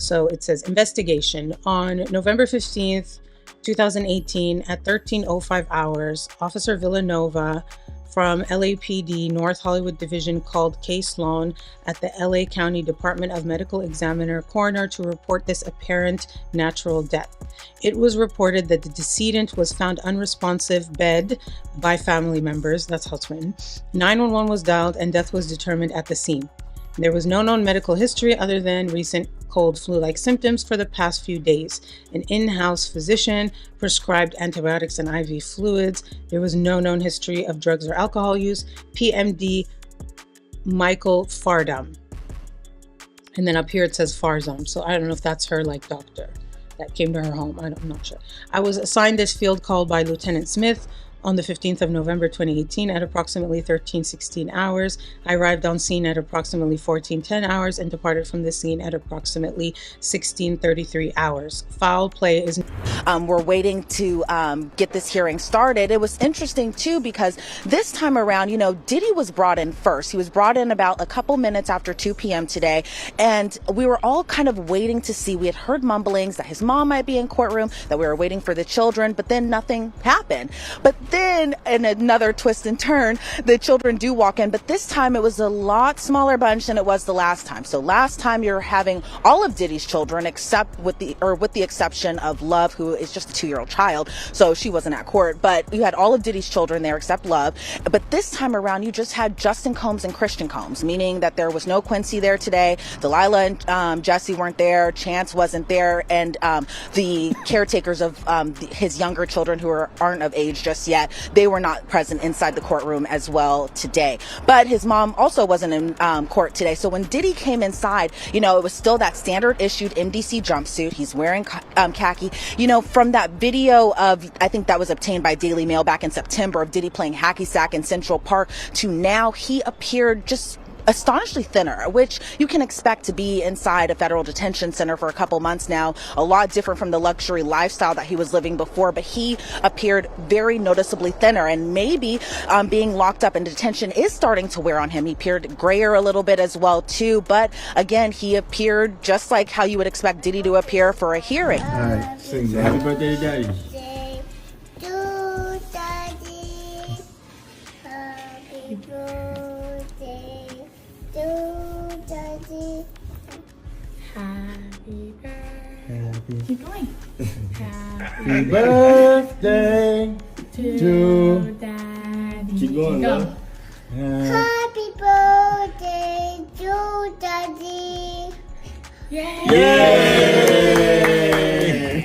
So it says, investigation. On November 15th, 2018 at 13:05 hours, Officer Villanova from LAPD North Hollywood Division called Case Sloan at the LA County Department of Medical Examiner Coroner to report this apparent natural death. It was reported that the decedent was found unresponsive bed by family members, that's how it's written. 911 was dialed and death was determined at the scene. There was no known medical history other than recent cold flu-like symptoms for the past few days. An in-house physician prescribed antibiotics and IV fluids. There was no known history of drugs or alcohol use. PMD Michael Fardam. And then up here it says Farzam. So I don't know if that's her like doctor that came to her home. I'm not sure. I was assigned this field call by Lieutenant Smith on the 15th of November 2018 at approximately 13:16 hours. I arrived on scene at approximately 14:10 hours and departed from the scene at approximately 16:33 hours. Foul play is... We're waiting to get this hearing started. It was interesting too because this time around, you know, Diddy was brought in first. He was brought in about a couple minutes after 2 p.m. today, and we were all kind of waiting to see. We had heard mumblings that his mom might be in courtroom, that we were waiting for the children, but then nothing happened. But then, in another twist and turn, the children do walk in, but this time it was a lot smaller bunch than it was the last time. So last time you're having all of Diddy's children, except with the exception of Love, who is just a 2-year-old child, so she wasn't at court. But you had all of Diddy's children there except Love. But this time around, you just had Justin Combs and Christian Combs, meaning that there was no Quincy there today. Delilah and Jesse weren't there. Chance wasn't there, and the caretakers of his younger children who aren't of age just yet, they were not present inside the courtroom as well today. But his mom also wasn't in court today. So when Diddy came inside, you know, it was still that standard issued MDC jumpsuit. He's wearing khaki. You know, from that video of, I think that was obtained by Daily Mail back in September, of Diddy playing hacky sack in Central Park, to now he appeared just astonishingly thinner, which you can expect to be inside a federal detention center for a couple months now. A lot different from the luxury lifestyle that he was living before, but he appeared very noticeably thinner, and maybe being locked up in detention is starting to wear on him. He appeared grayer a little bit as well too, but again, he appeared just like how you would expect Diddy to appear for a hearing. All right, sing happy birthday to Daddy. Happy birthday to Daddy. Happy birthday. Keep going. Happy birthday to Daddy. Keep going, Go. Happy birthday to Daddy. Yay! Yay!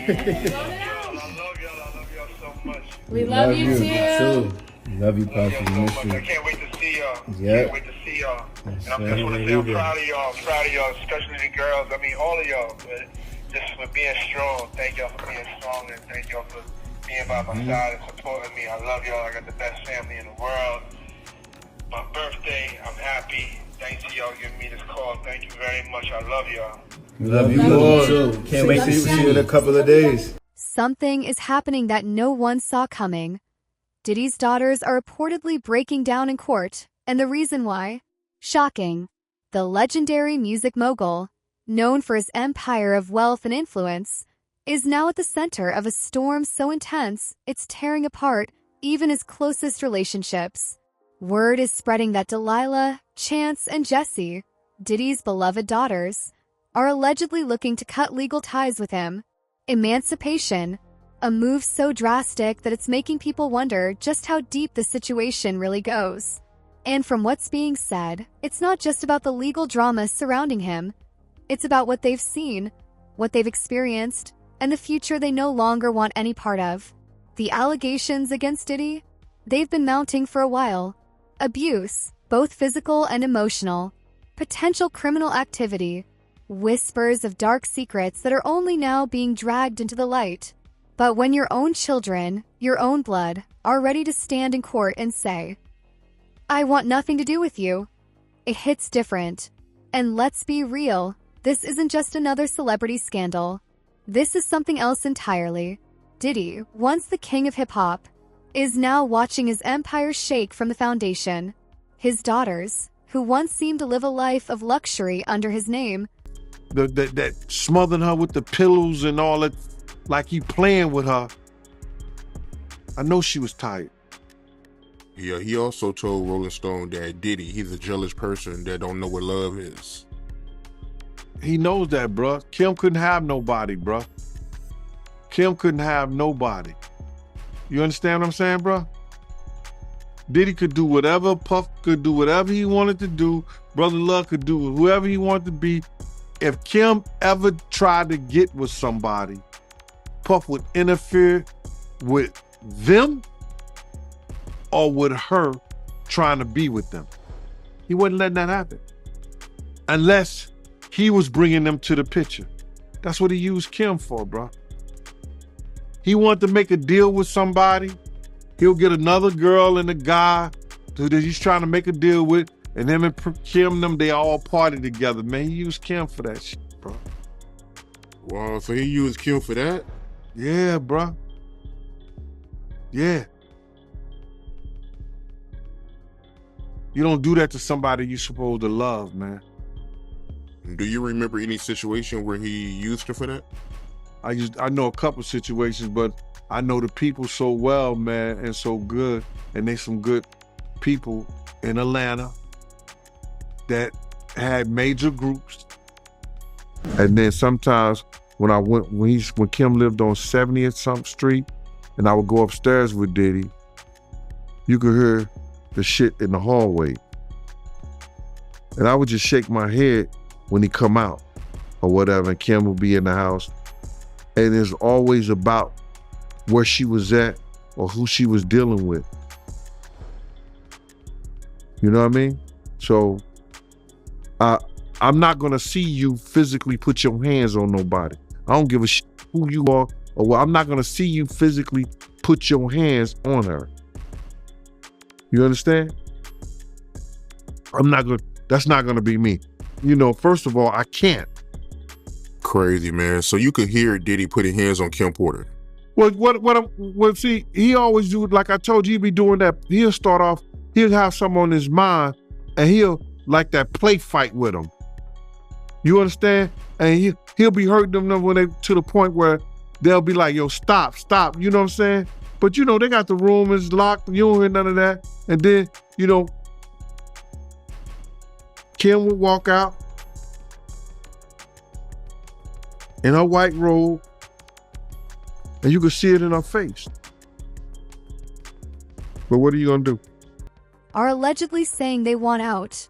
I love y'all so much. We love you too. Love you, Pops. I can't wait to see y'all. Yeah. Can't wait to see y'all. Yes, And I just want to say sir. I'm proud of y'all, especially the girls. I mean, all of y'all, but just for being strong. Thank y'all for being strong, and thank y'all for being by my side and supporting me. I love y'all. I got the best family in the world. My birthday, I'm happy. Thanks to y'all giving me this call. Thank you very much. I love y'all. We love you more. Too. Can't wait to see you in a couple of days. Something is happening that no one saw coming. Diddy's daughters are reportedly breaking down in court, and the reason why? Shocking. The legendary music mogul, known for his empire of wealth and influence, is now at the center of a storm so intense it's tearing apart even his closest relationships. Word is spreading that Delilah, Chance, and Jessie, Diddy's beloved daughters, are allegedly looking to cut legal ties with him. Emancipation, a move so drastic that it's making people wonder just how deep the situation really goes. And from what's being said, it's not just about the legal drama surrounding him. It's about what they've seen, what they've experienced, and the future they no longer want any part of. The allegations against Diddy? They've been mounting for a while. Abuse, both physical and emotional. Potential criminal activity. Whispers of dark secrets that are only now being dragged into the light. But when your own children, your own blood, are ready to stand in court and say, "I want nothing to do with you," it hits different. And let's be real, this isn't just another celebrity scandal. This is something else entirely. Diddy, once the king of hip-hop, is now watching his empire shake from the foundation. His daughters, who once seemed to live a life of luxury under his name, that smothering her with the pillows and all that, like he playing with her. I know she was tired. Yeah, he also told Rolling Stone that Diddy, he's a jealous person that don't know what love is. He knows that, bruh. Kim couldn't have nobody, bruh. Kim couldn't have nobody. You understand what I'm saying, bruh? Diddy could do whatever, Puff could do whatever he wanted to do, Brother Love could do whoever he wanted to be. If Kim ever tried to get with somebody, Puff would interfere with them or with her trying to be with them. He wasn't letting that happen. Unless he was bringing them to the picture. That's what he used Kim for, bro. He wanted to make a deal with somebody. He'll get another girl and a guy that he's trying to make a deal with, and him and Kim, they all party together, man. He used Kim for that shit, bro. Wow, so he used Kim for that? Yeah, bro. Yeah. You don't do that to somebody you're supposed to love, man. Do you remember any situation where he used her for that? I know a couple situations, but I know the people so well, man, and so good, and they some good people in Atlanta that had major groups. And then sometimes when Kim lived on 70th something Street, and I would go upstairs with Diddy, you could hear the shit in the hallway. And I would just shake my head when he come out or whatever, and Kim would be in the house. And it's always about where she was at or who she was dealing with. You know what I mean? So I'm not gonna see you physically put your hands on nobody. I don't give a shit who you are, or what. I'm not gonna see you physically put your hands on her. You understand? That's not gonna be me. You know, first of all, I can't. Crazy, man. So you could hear Diddy putting hands on Kim Porter. Well, see, he always do, like I told you, he be doing that. He'll start off, he'll have something on his mind, and he'll like that play fight with them. You understand? And he'll be hurting them when they to the point where they'll be like, yo, stop. You know what I'm saying? But you know, they got the room is locked. You don't hear none of that. And then, you know, Kim would walk out in her white robe, and you could see it in her face. But what are you gonna do? Are allegedly saying they want out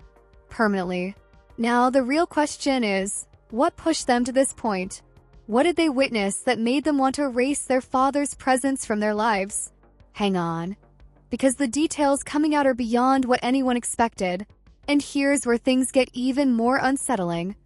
permanently. Now, the real question is, what pushed them to this point? What did they witness that made them want to erase their father's presence from their lives? Hang on, because the details coming out are beyond what anyone expected. And here's where things get even more unsettling.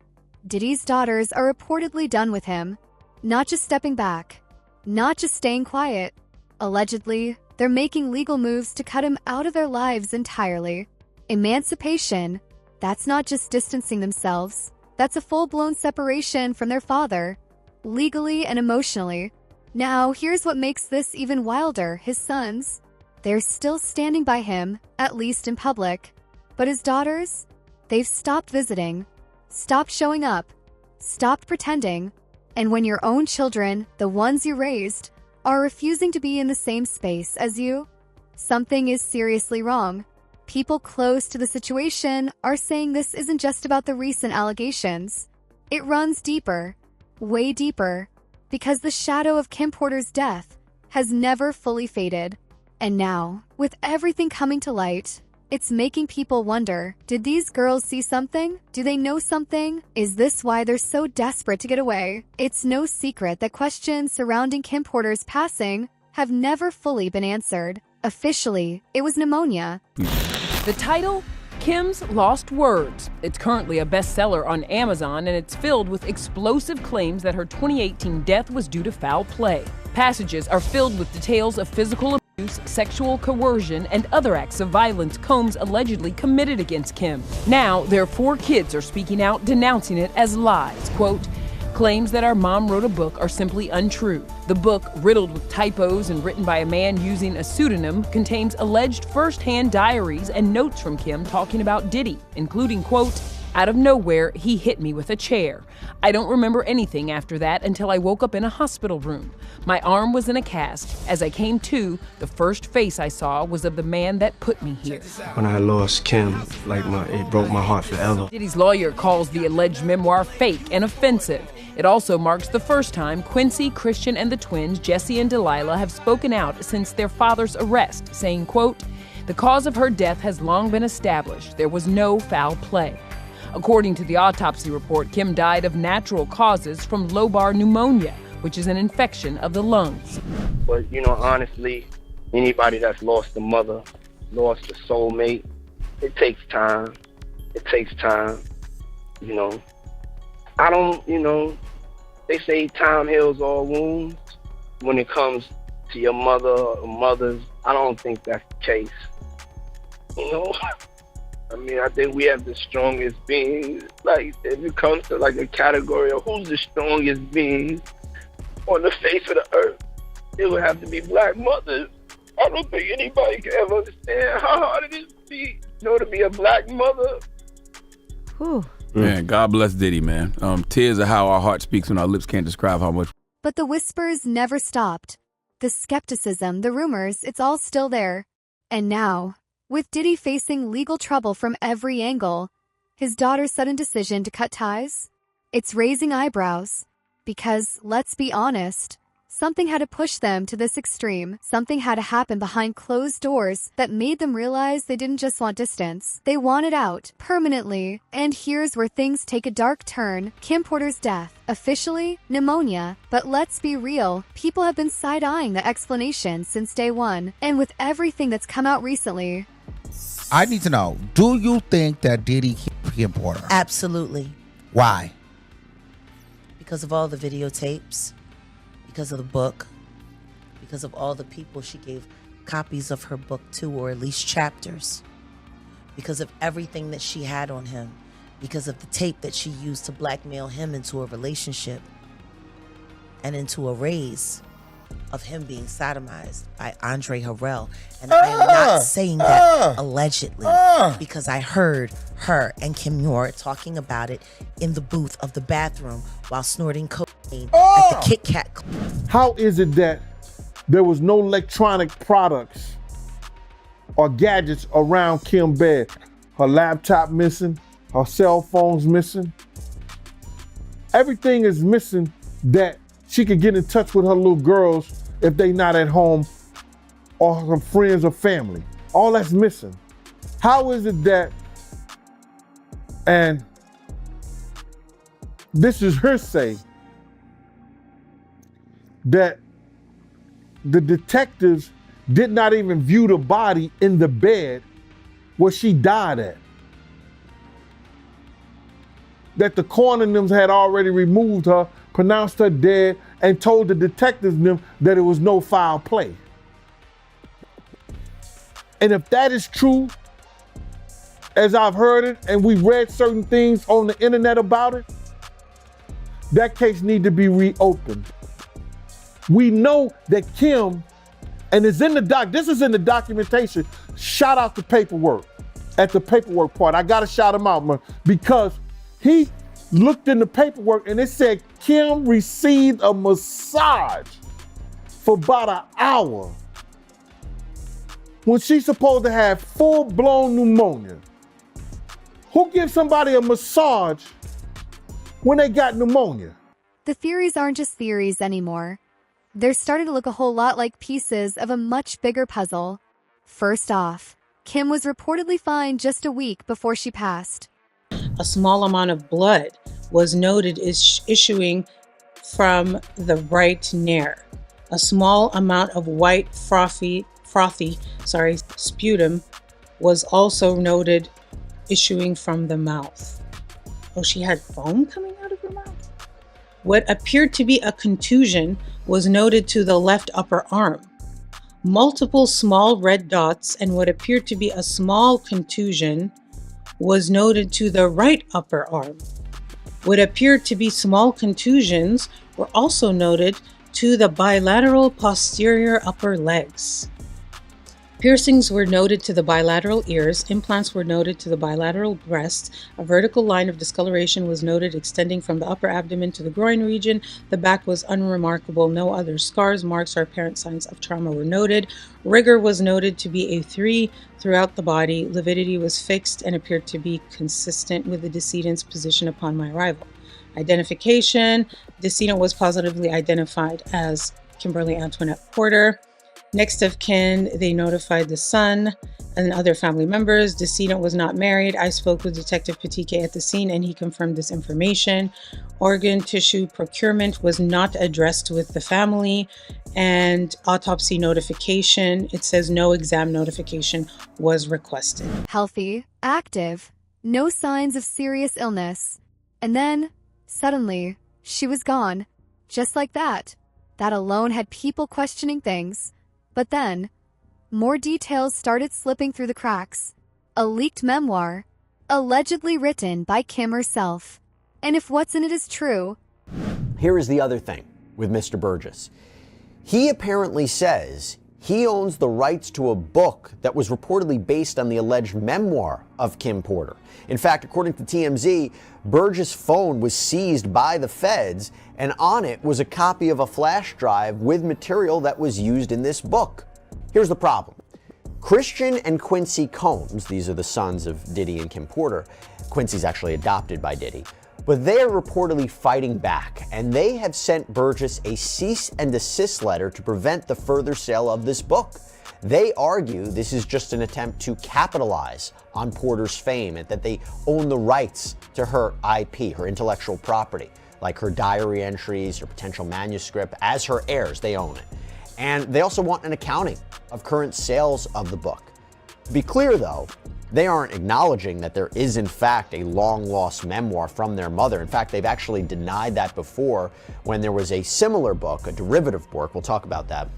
Diddy's daughters are reportedly done with him. Not just stepping back, not just staying quiet. Allegedly, they're making legal moves to cut him out of their lives entirely. Emancipation, that's not just distancing themselves. That's a full-blown separation from their father, legally and emotionally. Now, here's what makes this even wilder. His sons, they're still standing by him, at least in public. But his daughters, they've stopped visiting, stopped showing up, stopped pretending. And when your own children, the ones you raised, are refusing to be in the same space as you, something is seriously wrong. People close to the situation are saying this isn't just about the recent allegations. It runs deeper, way deeper, because the shadow of Kim Porter's death has never fully faded. And now, with everything coming to light, it's making people wonder, did these girls see something? Do they know something? Is this why they're so desperate to get away? It's no secret that questions surrounding Kim Porter's passing have never fully been answered. Officially, it was pneumonia. The title? Kim's Lost Words. It's currently a bestseller on Amazon, and it's filled with explosive claims that her 2018 death was due to foul play. Passages are filled with details of physical abuse, sexual coercion, and other acts of violence Combs allegedly committed against Kim. Now, their 4 kids are speaking out, denouncing it as lies. Quote, claims that our mom wrote a book are simply untrue. The book, riddled with typos and written by a man using a pseudonym, contains alleged first-hand diaries and notes from Kim talking about Diddy, including, quote, Out of nowhere, he hit me with a chair. I don't remember anything after that until I woke up in a hospital room. My arm was in a cast. As I came to, the first face I saw was of the man that put me here. When I lost Kim, it broke my heart forever. Diddy's lawyer calls the alleged memoir fake and offensive. It also marks the first time Quincy, Christian, and the twins, Jesse and Delilah, have spoken out since their father's arrest, saying, quote, "The cause of her death has long been established. There was no foul play." According to the autopsy report, Kim died of natural causes from lobar pneumonia, which is an infection of the lungs. But, honestly, anybody that's lost a mother, lost a soulmate, it takes time. It takes time, I don't, they say time heals all wounds. When it comes to your mother or mothers, I don't think that's the case. I think we have the strongest beings. Like, if it comes to a category of who's the strongest beings on the face of the earth, it would have to be black mothers. I don't think anybody can ever understand how hard it is to be a black mother. Whew. Man, God bless Diddy, man. Tears are how our heart speaks when our lips can't describe how much. But the whispers never stopped. The skepticism, the rumors, it's all still there. And now, with Diddy facing legal trouble from every angle, his daughter's sudden decision to cut ties, it's raising eyebrows. Because, let's be honest, something had to push them to this extreme. Something had to happen behind closed doors that made them realize they didn't just want distance. They wanted out, permanently. And here's where things take a dark turn. Kim Porter's death. Officially, pneumonia. But let's be real, people have been side-eyeing the explanation since day one. And with everything that's come out recently, I need to know, do you think that Diddy killed Kim Porter? Absolutely. Why? Because of all the videotapes, because of the book, because of all the people she gave copies of her book to, or at least chapters, because of everything that she had on him, because of the tape that she used to blackmail him into a relationship and into a raise of him being sodomized by Andre Harrell. And I am not saying that allegedly, because I heard her and Kim Muir talking about it in the booth of the bathroom while snorting cocaine at the Kit Kat Club. How is it that there was no electronic products or gadgets around Kim's bed? Her laptop missing, her cell phone's missing. Everything is missing that she could get in touch with her little girls if they not at home, or her friends or family. All that's missing. How is it that, and this is her say, that the detectives did not even view the body in the bed where she died at? That the coroner had already removed her, pronounced her dead, and told the detectives that it was no foul play. And if that is true, as I've heard it, and we read certain things on the internet about it, that case need to be reopened. We know that Kim, and it's in the this is in the documentation. Shout out the paperwork, at the paperwork part. I gotta shout him out, man, because he looked in the paperwork and it said Kim received a massage for about an hour when she's supposed to have full-blown pneumonia. Who gives somebody a massage when they got pneumonia? the theories aren't just theories anymore. They're starting to look a whole lot like pieces of a much bigger puzzle. First off, Kim was reportedly fine just a week before she passed. A small amount of blood was noted issuing from the right nair. A small amount of white frothy sputum was also noted issuing from the mouth. Oh, she had foam coming out of her mouth? What appeared to be a contusion was noted to the left upper arm. Multiple small red dots and what appeared to be a small contusion was noted to the right upper arm. What appeared to be small contusions were also noted to the bilateral posterior upper legs. Piercings were noted to the bilateral ears, implants were noted to the bilateral breasts, a vertical line of discoloration was noted extending from the upper abdomen to the groin region, the back was unremarkable, no other scars, marks, or apparent signs of trauma were noted. Rigor was noted to be a 3 throughout the body, lividity was fixed and appeared to be consistent with the decedent's position upon my arrival. Identification, decedent was positively identified as Kimberly Antoinette Porter. Next of kin, they notified the son and other family members. Decedent was not married. I spoke with Detective Patike at the scene and he confirmed this information. Organ tissue procurement was not addressed with the family. And autopsy notification, it says no exam notification was requested. Healthy, active, no signs of serious illness. And then, suddenly, she was gone. Just like that. That alone had people questioning things. But then, more details started slipping through the cracks. A leaked memoir, allegedly written by Kim herself. And if what's in it is true... Here is the other thing with Mr. Burgess. He apparently says he owns the rights to a book that was reportedly based on the alleged memoir of Kim Porter. In fact, according to TMZ, Burgess' phone was seized by the feds, and on it was a copy of a flash drive with material that was used in this book. Here's the problem. Christian and Quincy Combs, these are the sons of Diddy and Kim Porter. Quincy's actually adopted by Diddy. But they are reportedly fighting back, and they have sent Burgess a cease and desist letter to prevent the further sale of this book. They argue this is just an attempt to capitalize on Porter's fame and that they own the rights to her IP, her intellectual property, like her diary entries, her potential manuscript. As her heirs, they own it. And they also want an accounting of current sales of the book. To be clear, though, they aren't acknowledging that there is, in fact, a long-lost memoir from their mother. In fact, they've actually denied that before when there was a similar book, a derivative work, we'll talk about that,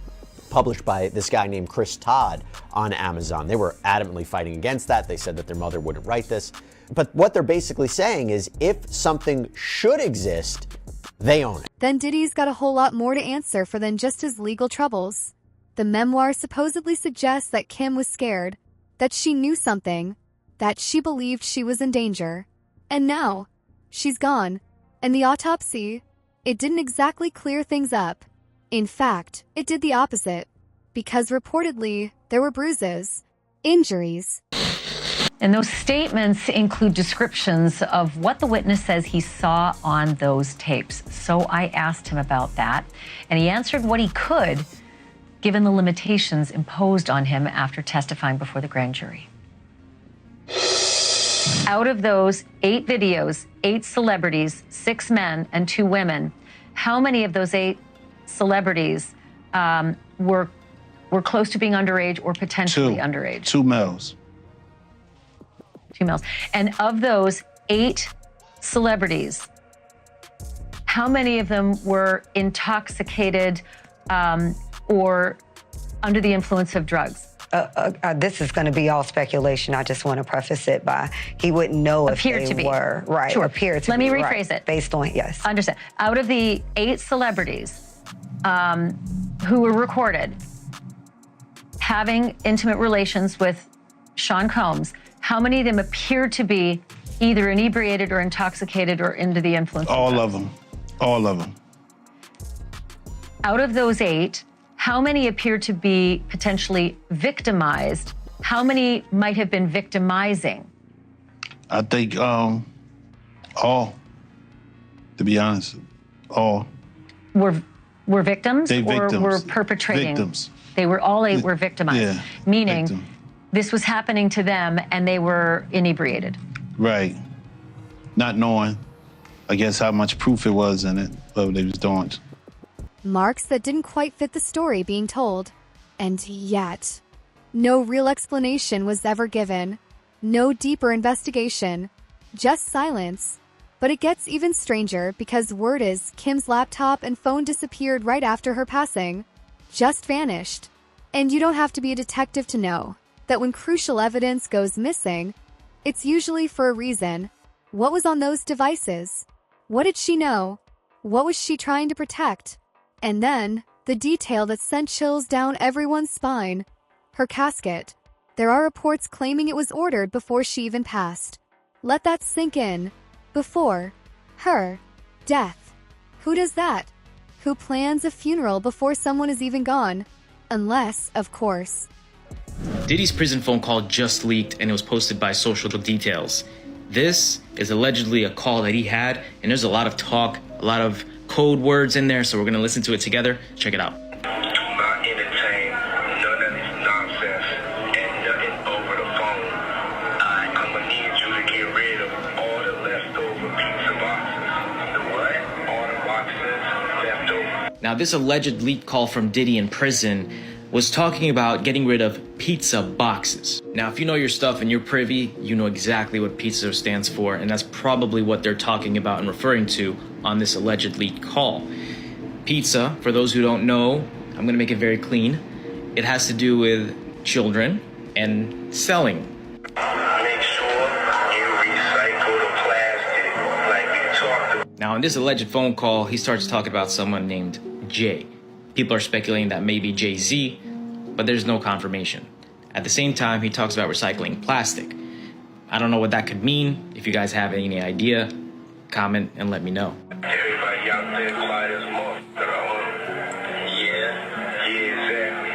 published by this guy named Chris Todd on Amazon. They were adamantly fighting against that. They said that their mother wouldn't write this. But what they're basically saying is if something should exist, they own it. Then Diddy's got a whole lot more to answer for than just his legal troubles. The memoir supposedly suggests that Kim was scared, that she knew something, that she believed she was in danger. And now, she's gone. And the autopsy, it didn't exactly clear things up. In fact, it did the opposite, because reportedly there were bruises, injuries. And those statements include descriptions of what the witness says he saw on those tapes. So I asked him about that, and he answered what he could, given the limitations imposed on him after testifying before the grand jury. Out of those 8 videos, 8 celebrities, 6 men and 2 women, how many of those 8 celebrities were close to being underage or potentially underage? 2 males. 2 males. And of those 8 celebrities, how many of them were intoxicated or under the influence of drugs? This is going to be all speculation. I just want to preface it by he wouldn't know if they were. Right. Sure. Appear to Let be. me rephrase it. Based on, yes. Understand. Out of the 8 celebrities who were recorded having intimate relations with Sean Combs, how many of them appeared to be either inebriated or intoxicated or under the influence of drugs? All of them. All of them. Out of those 8, how many appear to be potentially victimized? How many might have been victimizing? I think all, to be honest, all. Were victims They or victims. were perpetrating? Victims. They were all 8 were victimized, Yeah, meaning victim. this was happening to them and they were inebriated. Right. Not knowing, I guess, how much proof it was in it, what they was doing. Marks that didn't quite fit the story being told. And yet, no real explanation was ever given. No deeper investigation. Just silence. But it gets even stranger because word is Kim's laptop and phone disappeared right after her passing. Just vanished. And you don't have to be a detective to know that when crucial evidence goes missing, it's usually for a reason. What was on those devices? What did she know? What was she trying to protect? And then, the detail that sent chills down everyone's spine. her casket. There are reports claiming it was ordered before she even passed. Let that sink in. Before her death. Who does that? Who plans a funeral before someone is even gone? Unless, of course. Diddy's prison phone call just leaked and it was posted by Social Details. This is allegedly a call that he had, and there's a lot of talk, a lot of code words in there, so we're gonna listen to it together. Check it out. Now, this alleged leaked call from Diddy in prison was talking about getting rid of pizza boxes. Now, if you know your stuff and you're privy, you know exactly what pizza stands for, and that's probably what they're talking about and referring to on this alleged leaked call. Pizza, for those who don't know, I'm gonna make it very clean. It has to do with children and selling. Make sure you recycle the plastic like we talked about. Now, in this alleged phone call, he starts talking about someone named Jay. People are speculating that may be Jay-Z, but there's no confirmation. At the same time, he talks about recycling plastic. I don't know what that could mean. If you guys have any idea, comment and let me know. Everybody out there quiet as yeah, exactly.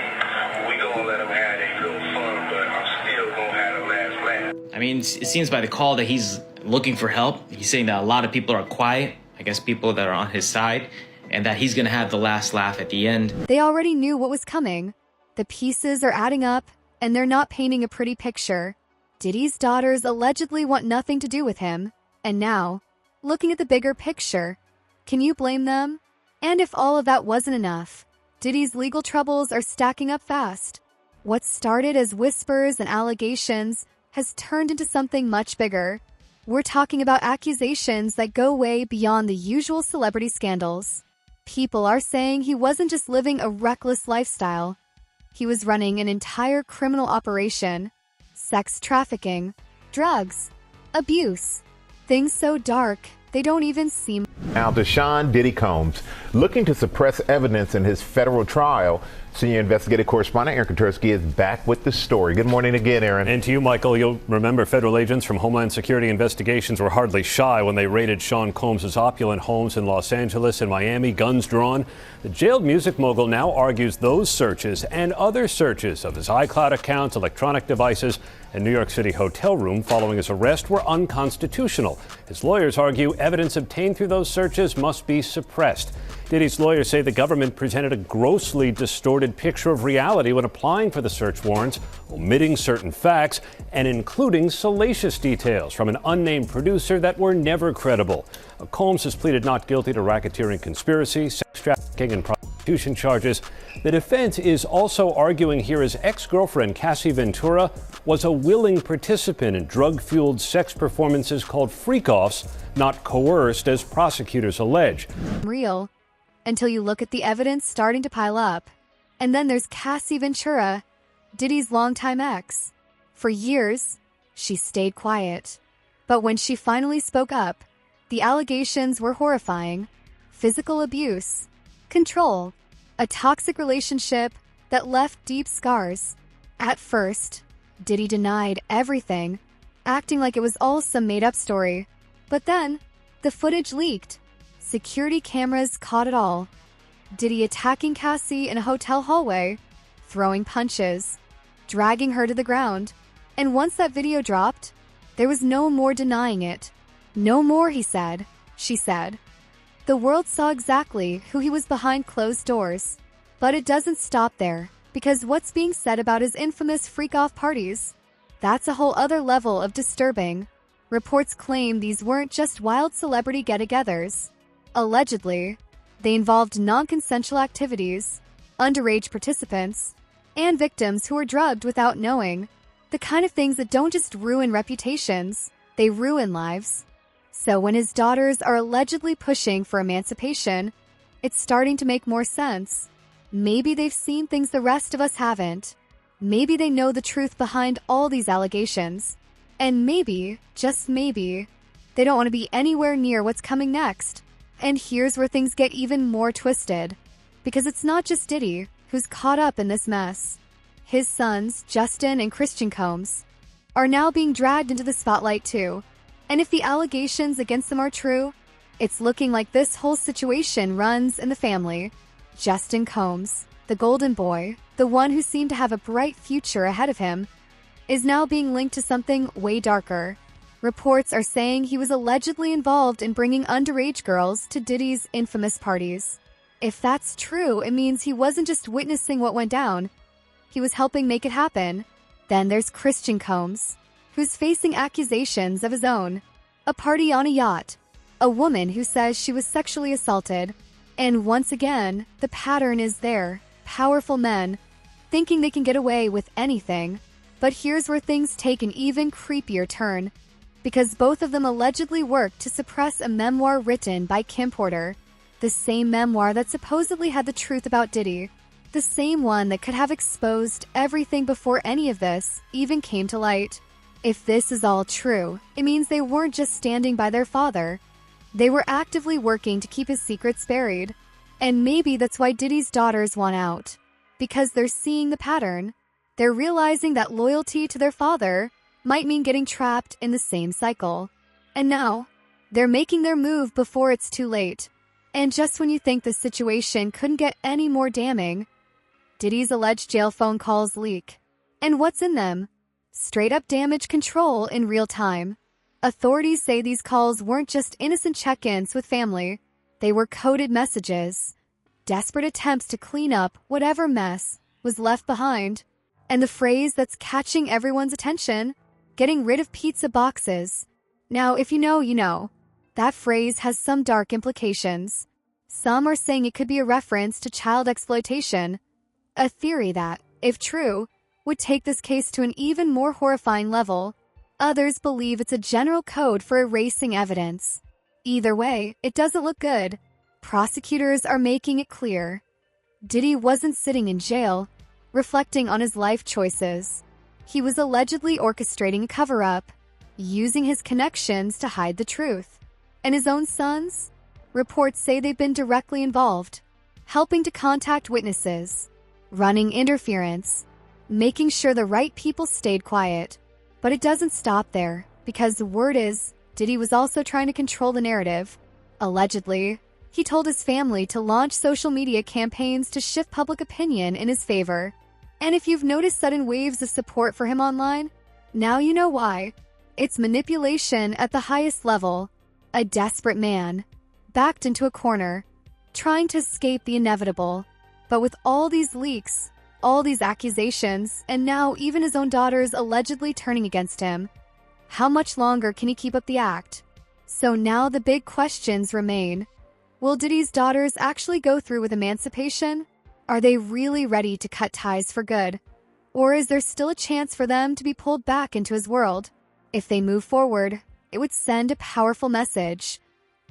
We gonna let them have their little fun, but I'm still gonna have the last laugh. I mean, it seems by the call that he's looking for help. He's saying that a lot of people are quiet, I guess people that are on his side, and that he's gonna have the last laugh at the end. They already knew what was coming. The pieces are adding up, and they're not painting a pretty picture. Diddy's daughters allegedly want nothing to do with him, and now, looking at the bigger picture, can you blame them? And if all of that wasn't enough, Diddy's legal troubles are stacking up fast. What started as whispers and allegations has turned into something much bigger. We're talking about accusations that go way beyond the usual celebrity scandals. People are saying he wasn't just living a reckless lifestyle. He was running an entire criminal operation. Sex trafficking, drugs, abuse. Things so dark, they don't even seem. Now, Deshaun Diddy Combs, looking to suppress evidence in his federal trial. Senior investigative correspondent Aaron Katursky is back with the story. Good morning again, Aaron. And to you, Michael. You'll remember federal agents from Homeland Security investigations were hardly shy when they raided Sean Combs' opulent homes in Los Angeles and Miami, guns drawn. The jailed music mogul now argues those searches and other searches of his iCloud accounts, electronic devices, and New York City hotel room following his arrest were unconstitutional. His lawyers argue evidence obtained through those searches must be suppressed. Diddy's lawyers say the government presented a grossly distorted picture of reality when applying for the search warrants, omitting certain facts and including salacious details from an unnamed producer that were never credible. Combs has pleaded not guilty to racketeering conspiracy, sex trafficking, and prostitution charges. The defense is also arguing here his ex-girlfriend, Cassie Ventura, was a willing participant in drug-fueled sex performances called freak-offs, not coerced, as prosecutors allege. Real. Until you look at the evidence starting to pile up. And then there's Cassie Ventura, Diddy's longtime ex. For years, she stayed quiet. But when she finally spoke up, the allegations were horrifying. Physical abuse, control, a toxic relationship that left deep scars. At first, Diddy denied everything, acting like it was all some made-up story. But then, the footage leaked. Security cameras caught it all. Diddy attacking Cassie in a hotel hallway, throwing punches, dragging her to the ground. And once that video dropped, there was no more denying it. No more, he said, she said. The world saw exactly who he was behind closed doors. But it doesn't stop there, because what's being said about his infamous freak-off parties? That's a whole other level of disturbing. Reports claim these weren't just wild celebrity get-togethers. Allegedly, they involved non-consensual activities, underage participants, and victims who were drugged without knowing. The kind of things that don't just ruin reputations, they ruin lives. So when his daughters are allegedly pushing for emancipation, it's starting to make more sense. Maybe they've seen things the rest of us haven't. Maybe they know the truth behind all these allegations. And maybe, just maybe, they don't want to be anywhere near what's coming next. And here's where things get even more twisted. Because it's not just Diddy who's caught up in this mess. his sons, Justin and Christian Combs, are now being dragged into the spotlight too. And if the allegations against them are true, it's looking like this whole situation runs in the family. Justin Combs, the golden boy, the one who seemed to have a bright future ahead of him, is now being linked to something way darker. Reports are saying he was allegedly involved in bringing underage girls to Diddy's infamous parties. If that's true, it means he wasn't just witnessing what went down, he was helping make it happen. Then there's Christian Combs, who's facing accusations of his own. A party on a yacht, a woman who says she was sexually assaulted, and once again, the pattern is there. Powerful men thinking they can get away with anything. But here's where things take an even creepier turn, because both of them allegedly worked to suppress a memoir written by Kim Porter, the same memoir that supposedly had the truth about Diddy, the same one that could have exposed everything before any of this even came to light. If this is all true, it means they weren't just standing by their father. They were actively working to keep his secrets buried. And maybe that's why Diddy's daughters want out. Because they're seeing the pattern. They're realizing that loyalty to their father might mean getting trapped in the same cycle. And now, they're making their move before it's too late. And just when you think the situation couldn't get any more damning, Diddy's alleged jail phone calls leak. And what's in them? Straight up damage control in real time. Authorities say these calls weren't just innocent check-ins with family. They were coded messages. Desperate attempts to clean up whatever mess was left behind. And the phrase that's catching everyone's attention, getting rid of pizza boxes. Now, if you know, you know. That phrase has some dark implications. Some are saying it could be a reference to child exploitation. A theory that, if true, would take this case to an even more horrifying level. Others believe it's a general code for erasing evidence. Either way, it doesn't look good. Prosecutors are making it clear. Diddy wasn't sitting in jail, reflecting on his life choices. He was allegedly orchestrating a cover-up, using his connections to hide the truth. And his own sons? Reports say they've been directly involved, helping to contact witnesses, running interference, making sure the right people stayed quiet. But it doesn't stop there, because the word is Diddy was also trying to control the narrative. Allegedly, he told his family to launch social media campaigns to shift public opinion in his favor. And if you've noticed sudden waves of support for him online, now you know why. It's manipulation at the highest level. A desperate man, backed into a corner, trying to escape the inevitable. But with all these leaks, all these accusations, and now even his own daughters allegedly turning against him, how much longer can he keep up the act? So now the big questions remain. Will Diddy's daughters actually go through with emancipation? Are they really ready to cut ties for good? Or is there still a chance for them to be pulled back into his world? If they move forward, it would send a powerful message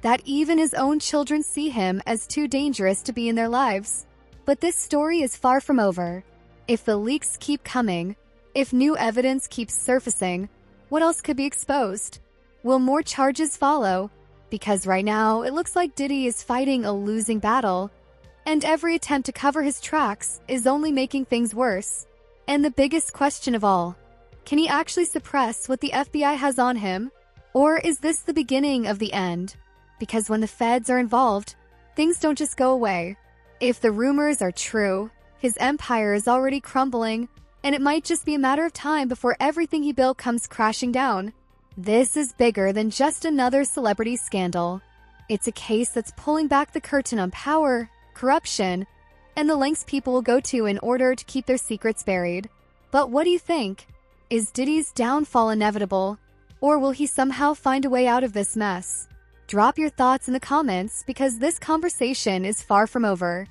that even his own children see him as too dangerous to be in their lives. But this story is far from over. If the leaks keep coming, if new evidence keeps surfacing, what else could be exposed? Will more charges follow? Because right now, it looks like Diddy is fighting a losing battle, and every attempt to cover his tracks is only making things worse. And the biggest question of all, can he actually suppress what the FBI has on him? Or is this the beginning of the end? Because when the feds are involved, things don't just go away. If the rumors are true, his empire is already crumbling, and it might just be a matter of time before everything he built comes crashing down. This is bigger than just another celebrity scandal. It's a case that's pulling back the curtain on power, corruption, and the lengths people will go to in order to keep their secrets buried. But what do you think? Is Diddy's downfall inevitable, or will he somehow find a way out of this mess? Drop your thoughts in the comments because this conversation is far from over.